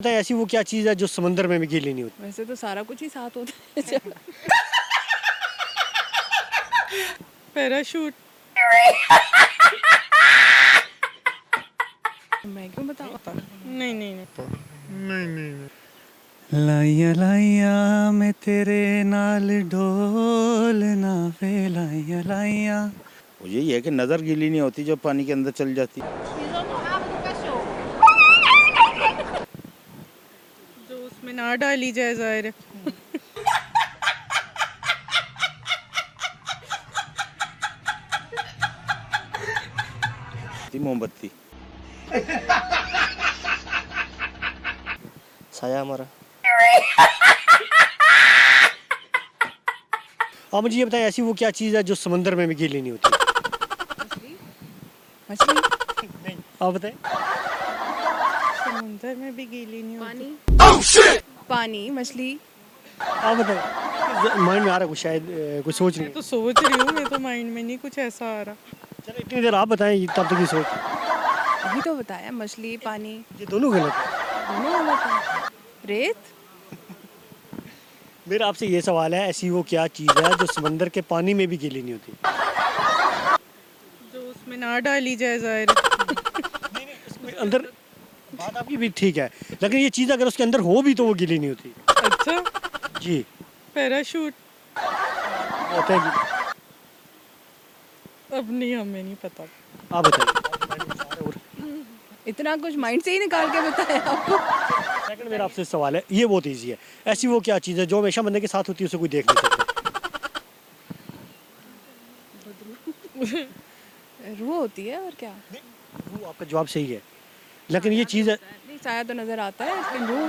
पता है ऐसी वो क्या चीज़ है जो समंदर में भी गीली नहीं होती। वैसे तो सारा कुछ ही साथ होता है। पैराशूट। मैं क्यों बताऊँ? नहीं नहीं नहीं। लाइया लाइया मैं तेरे नाल ढोलना वे लाइया लाइया। वो यही है कि नज़र गीली नहीं होती जब पानी के अंदर चल जाती। जो उसमें ना डाली जाए ज़ाहिर है। मोमबत्ती। साया हमारा। आप मुझे ये बताएं ऐसी वो क्या चीज़ है जो समंदर में भी गीली नहीं होती। मछली। आप बताएं। समुंदर में भी गीली नहीं होती। पानी। पानी मछली। आप बताएं। माइंड में आ रहा है कुछ, शायद कुछ सोच नहीं। तो सोच रही हूँ मैं, तो माइंड में नहीं कुछ ऐसा आ रहा। चलो इतनी देर आप बताएं तब तक ये सोच। अभी तो बताया मछली पानी। ये दोनों गलत है। दोनों गलत है। रेत। मेरा आपसे ये सवाल है ऐसी वो क्या चीज़ है जो समंदर के पानी में भी गीली नहीं होती। जो उसमें ना डाली जाए ज़ाहिर है। उसमें अंदर बात आपकी भी ठीक है, लेकिन ये चीज़ अगर उसके अंदर हो भी तो वो गीली नहीं होती। अच्छा। जी पैराशूट। होता है कि अब नहीं, हमें नहीं पता। आप बताइए। इतना कुछ माइंड से ही निकाल के बताया आपको। सेकंड मेरा आपसे सवाल है, ये बहुत इजी है। ऐसी वो क्या चीज़ है जो हमेशा बंदे के साथ होती है उसे कोई देख नहीं सकता। रूह होती है और क्या? वो आपका जवाब सही है, लेकिन ये चीज़ है, नहीं, साया तो नजर आता है लेकिन रूह।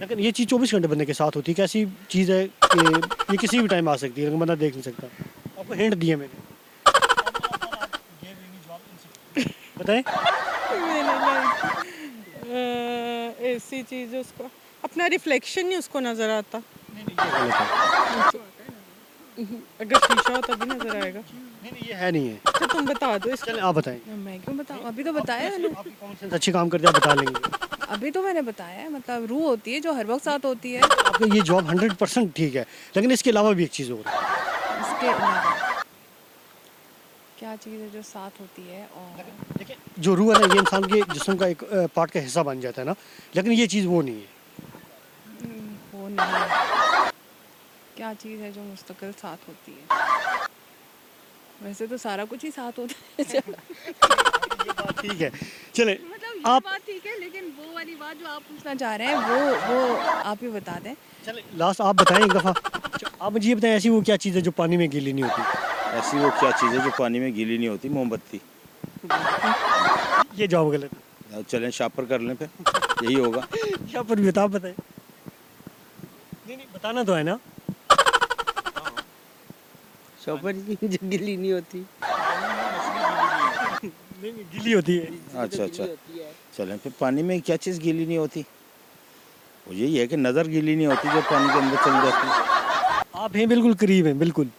लेकिन ये चीज़ 24 घंटे बंदे के साथ होती है। कैसी चीज़ है कि ये किसी भी टाइम आ सकती है लेकिन बंदा देख नहीं सकता। आपको हिंट दिया मैंने। बताएं। मैंने लाइक ऐसी चीज़ उसको अपना रिफ्लेक्शन नहीं उसको नज़र आता। अगर शीशा हो तभी नज़र आएगा। नहीं ये है नहीं है। अच्छा तुम बता दो इसको। चलें आप बताएं। मैं क्यों बताऊँ? अभी तो बताया मैंने। आपकी कॉमन सेंस अच्छी काम करते हैं, आप बता लेंगे। अभी तो मैंने बताया है, मतलब रूह होती है जो हर वक्त साथ होती है। आपका ये जवाब 100% ठीक है, लेकिन इसके अलावा भी एक चीज़ और है। इसके अलावा क्या चीज़ है जो साथ होती है? और देखिए जो रूह है ना, ये इंसान के जिस्म का एक पार्ट का हिस्सा बन जाता है ना, लेकिन ये चीज़ वो नहीं है। वो नहीं है। क्या चीज़ है जो मुस्तकिल साथ होती है? वैसे तो सारा कुछ ही साथ होता है। ये बात ठीक है। चले मतलब ये आप बात ठीक है, लेकिन वो वाली बात जो आप पूछना चाह रहे हैं वो आप ही बता दें। चले लास्ट आप बताएं एक दफ़ा। आप मुझे ये बताएं ऐसी वो क्या चीज़ है जो पानी में गीली नहीं होती। ऐसी वो क्या चीज़ है जो पानी में गीली नहीं होती? मोमबत्ती। ये जवाब गलत है। अब चलें शापर कर लें, फिर यही होगा। क्या पर भी आप बताएं। नहीं बताना तो है ना। शॉपर की जो गिल्ली नहीं होती। नहीं गीली होती है। अच्छा अच्छा, चलें फिर पानी में क्या चीज़ गीली नहीं होती? वो यही है कि नज़र गीली नहीं होती जब पानी के अंदर चल जाती है। आप हैं बिल्कुल करीब हैं, बिल्कुल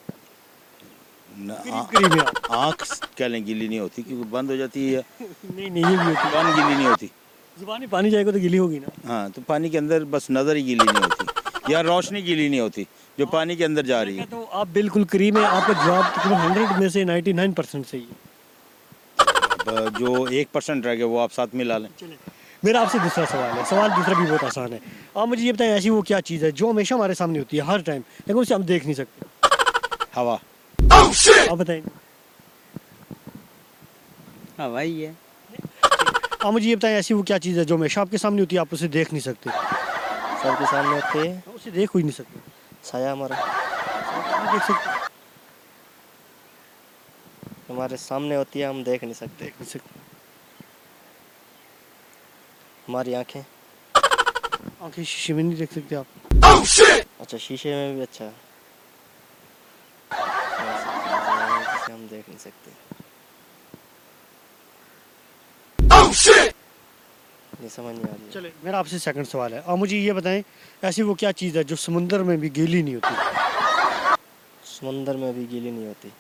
करीब हैं आप। आँख क्या लें गीली नहीं होती क्योंकि बंद हो जाती है। नहीं ये भी होती है। जुबान गीली नहीं होती। जुबान में पानी जाएगा तो गीली होगी ना। हाँ, तो पानी के अंदर बस नज़र ही गीली नहीं होती या रोशनी गीली नहीं होती जो पानी के अंदर जा रही है। तो आप बिल्कुल करीब हैं। आपका जवाब तकरीबन 100 में से 99% सही है। अब जो 1% रह गया वो आप साथ मिला लें। चलें मेरा आपसे दूसरा सवाल है। सवाल दूसरा भी बहुत आसान है। आप मुझे ये बताएं ऐसी वो क्या चीज़ है जो हमेशा हमारे सामने होती है हर टाइम, लेकिन उसे हम देख नहीं सकते। हवा। आप बताएं। हवा ही है। आप मुझे ये बताएं ऐसी वो क्या चीज़ है जो हमेशा आपके सामने होती है, आप उसे देख नहीं सकते। सबके सामने होते हैं। उसे देख ही नहीं सकते। साया हमारा। नहीं देख सकते। हमारे सामने होती है, हम देख नहीं सकते। देख नहीं सकते। हमारी आंखें। आंखें शीशे में नहीं देख सकते आप। अच्छा शीशे में भी। अच्छा जिसे हम देख नहीं सकते। नहीं समझ नहीं आ रही है। चले मेरा आपसे सेकंड सवाल है। आप मुझे ये बताएं ऐसी वो क्या चीज़ है जो समुंदर में भी गीली नहीं होती। समंदर में भी गीली नहीं होती।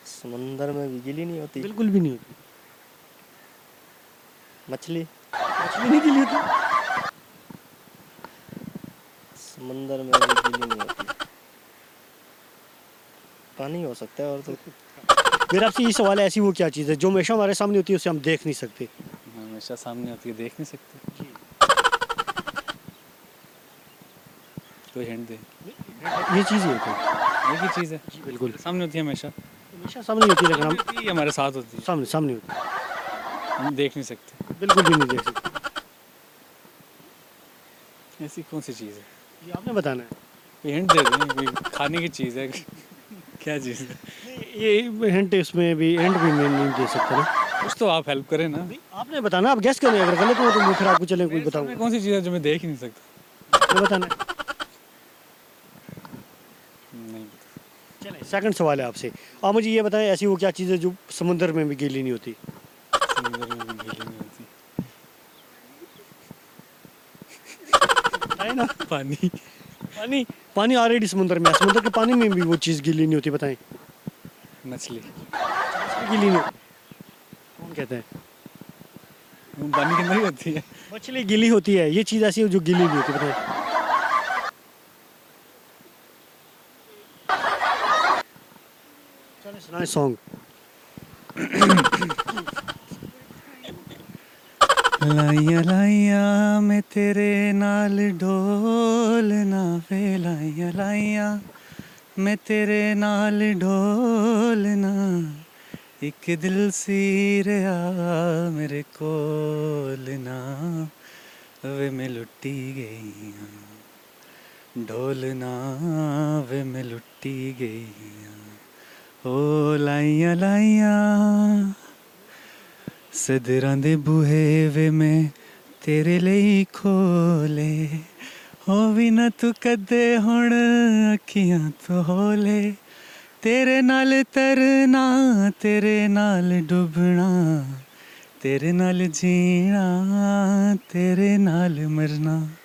समंदर में भी गीली नहीं होती। बिल्कुल भी नहीं होती। मछली मछली नहीं गीली होती? समंदर में भी गीली नहीं होती। पानी हो सकता है और तो मेरा आपसे ये सवाल है, ऐसी वो क्या चीज़ है जो हमेशा हमारे सामने होती है उसे हम देख नहीं सकते? हमेशा सामने होती है, देख नहीं सकते। कोई हिंट दे। ये चीज़ ही है कोई? एक ही चीज़ है, जी बिल्कुल। सामने होती है हमेशा। हमेशा सामने होती है लेकिन हम होती है, हमारे साथ होती है, सामने सामने होती है, हम देख नहीं सकते। बिल्कुल भी नहीं देख सकते। ऐसी कौन सी चीज़ है? ये आपने बताना है। कोई हिंट दे दें, कोई खाने की चीज़ है। क्या चीज़ है? ये हिंट इसमें भी हिंट भी मैं नहीं दे सकता ना। कुछ तो आप हेल्प करें ना। आपने बताना, आप गेस करें, अगर गलत हो तो फिर आपको चले कोई मेरे बताऊँ। सामने कौन सी चीज़ है जो मैं देख ही नहीं सकता? आपने बताना है। नहीं पता। चलें, सेकंड सवाल है आपसे। आप मुझे ये बताएं, ऐसी वो क्या चीज़ है जो समुद्र में भी गीली नहीं होती? समुद्र में भी गीली नहीं होती। बताएं ना। पानी। पानी। पानी ऑलरेडी समुद्र में है, समुद्र के पानी में भी वो चीज़ गीली नहीं होती, बताएं। मछली। गीली नहीं होती। कौन कहते हैं? वो पानी के अंदर ही होती है। मछली गीली होती है, ये चीज़ ऐसी है जो गीली नहीं होती, बताएं। चलें सुनाएं सॉन्ग। लाइया लाइया मैं तेरे नाल ढोलना वे, लाइया लाइया मैं तेरे नाल ढोलना, एक दिल सी रहा मेरे कोल ना, वे मैं लुटी गई हाँ। ढोलना वे मैं लुटी गई हाँ। ओ लाइया लाइया सदरां दे बूहे वे मैं तेरे लिए खोले, हो भी ना तू कदे हुण अखियां तो होले, तेरे नाल तरना तेरे नाल डुबना, तेरे नाल जीना तेरे नाल मरना।